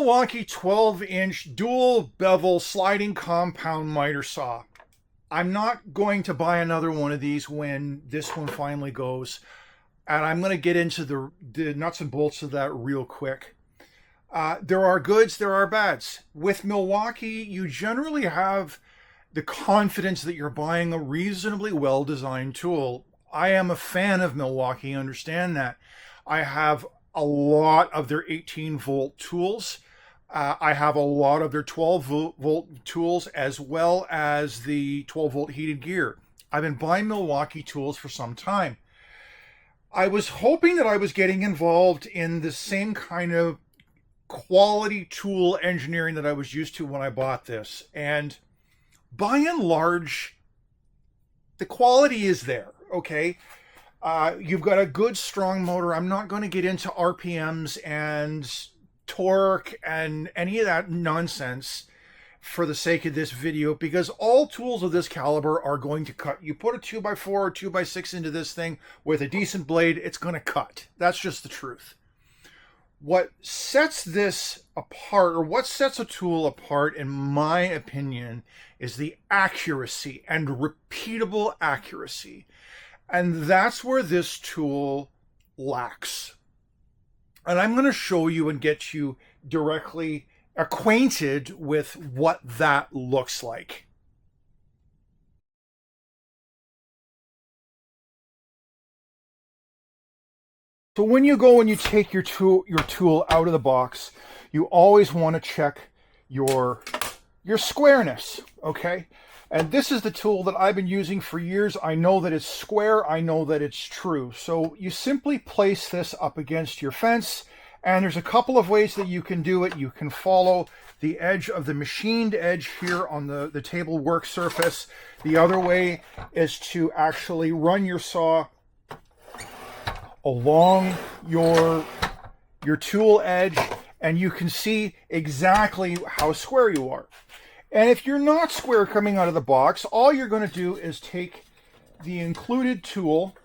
Milwaukee 12-inch dual bevel sliding compound miter saw. I'm not going to buy another one of these when this one finally goes, and I'm going to get into the nuts and bolts of that real quick. There are goods, there are bads. With Milwaukee, you generally have the confidence that you're buying a reasonably well-designed tool. I am a fan of Milwaukee, understand that. I have a lot of their 18-volt tools. I have a lot of their 12-volt tools, as well as the 12-volt heated gear. I've been buying Milwaukee tools for some time. I was hoping that I was getting involved in the same kind of quality tool engineering that I was used to when I bought this. And by and large, the quality is there, okay? You've got a good, strong motor. I'm not going to get into RPMs and torque and any of that nonsense for the sake of this video, because all tools of this caliber are going to cut. You put a 2x4 or 2x6 into this thing with a decent blade, it's going to cut. That's just the truth. What sets this apart, or what sets a tool apart, in my opinion, is the accuracy and repeatable accuracy. And that's where this tool lacks. And I'm going to show you and get you directly acquainted with what that looks like. So when you go and you take your tool out of the box, you always want to check your squareness, okay? And this is the tool that I've been using for years. I know that it's square. I know that it's true. So you simply place this up against your fence, and there's a couple of ways that you can do it. You can follow the edge of the machined edge here on the table work surface. The other way is to actually run your saw along your tool edge, and you can see exactly how square you are. And if you're not square coming out of the box, all you're going to do is take the included tool,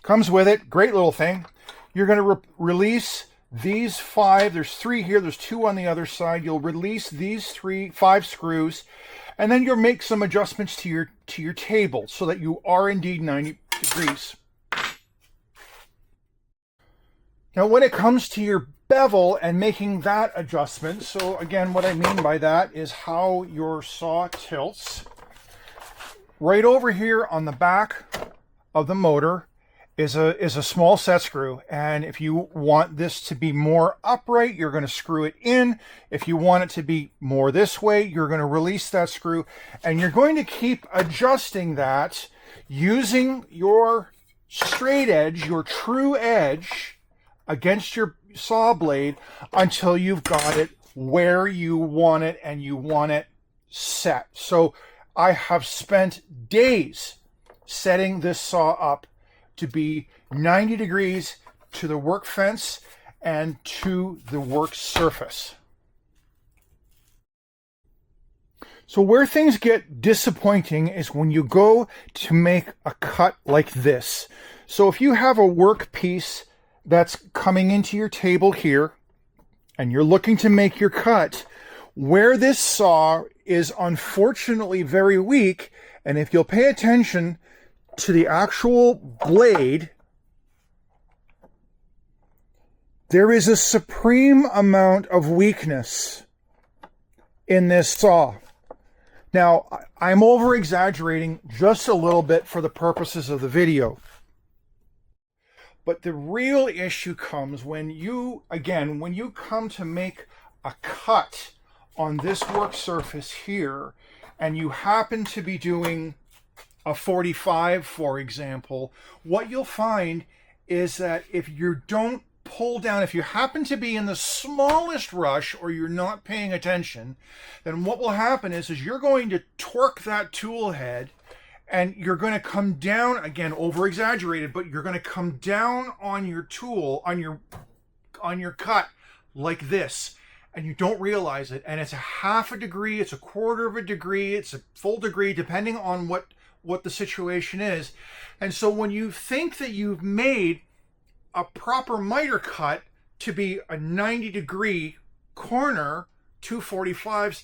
comes with it, great little thing. You're going to release these 5, there's 3 here, there's 2 on the other side. You'll release these 5 screws, and then you'll make some adjustments to your table so that you are indeed 90 degrees. Now when it comes to your bevel and making that adjustment, so again, what I mean by that is how your saw tilts. Right over here on the back of the motor is a small set screw, and if you want this to be more upright, you're going to screw it in. If you want it to be more this way, you're going to release that screw, and you're going to keep adjusting that using your straight edge, your true edge, against your saw blade until you've got it where you want it and you want it set. So I have spent days setting this saw up to be 90 degrees to the work fence and to the work surface. So where things get disappointing is when you go to make a cut like this. So if you have a work piece that's coming into your table here, and you're looking to make your cut, where this saw is unfortunately very weak, and if you'll pay attention to the actual blade, there is a supreme amount of weakness in this saw. Now, I'm over-exaggerating just a little bit for the purposes of the video. But the real issue comes when you come to make a cut on this work surface here, and you happen to be doing a 45, for example, what you'll find is that if you don't pull down, if you happen to be in the smallest rush or you're not paying attention, then what will happen is you're going to torque that tool head, and you're going to come down, again, over exaggerated, but you're going to come down on your tool, on your cut like this, and you don't realize it. And it's a half a degree, it's a quarter of a degree, it's a full degree, depending on what the situation is. And so when you think that you've made a proper miter cut, to be a 90-degree corner 245s,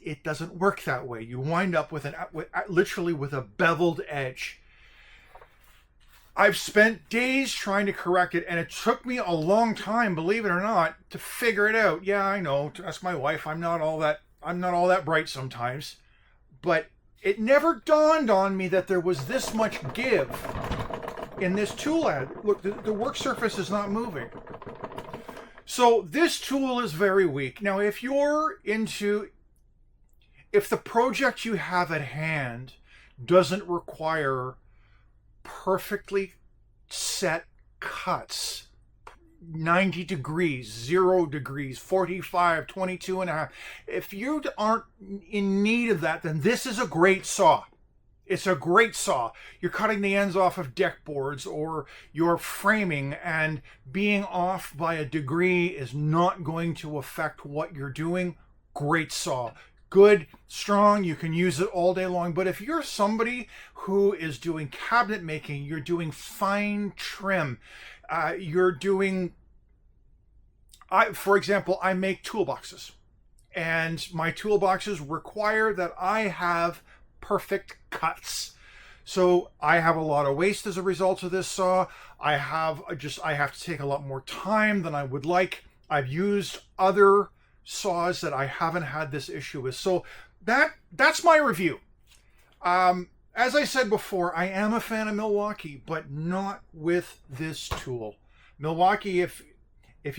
it doesn't work that way. You wind up with literally with a beveled edge. I've spent days trying to correct it, and it took me a long time, believe it or not, to figure it out. Yeah, I know. Ask my wife. I'm not all that bright sometimes, but it never dawned on me that there was this much give in this tool head. Look, the work surface is not moving. So this tool is very weak. Now, if the project you have at hand doesn't require perfectly set cuts, 90 degrees, 0 degrees, 45, 22 and a half. If you aren't in need of that, then this is a great saw. It's a great saw. You're cutting the ends off of deck boards or you're framing, and being off by a degree is not going to affect what you're doing. Great saw. Good, strong, you can use it all day long. But if you're somebody who is doing cabinet making, you're doing fine trim, for example, I make toolboxes, and my toolboxes require that I have perfect cuts. So I have a lot of waste as a result of this saw. I have to take a lot more time than I would like. I've used other saws that I haven't had this issue with. So that's my review. As I said before, I am a fan of Milwaukee, but not with this tool. Milwaukee, if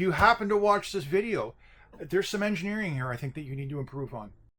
you happen to watch this video, there's some engineering here I think that you need to improve on.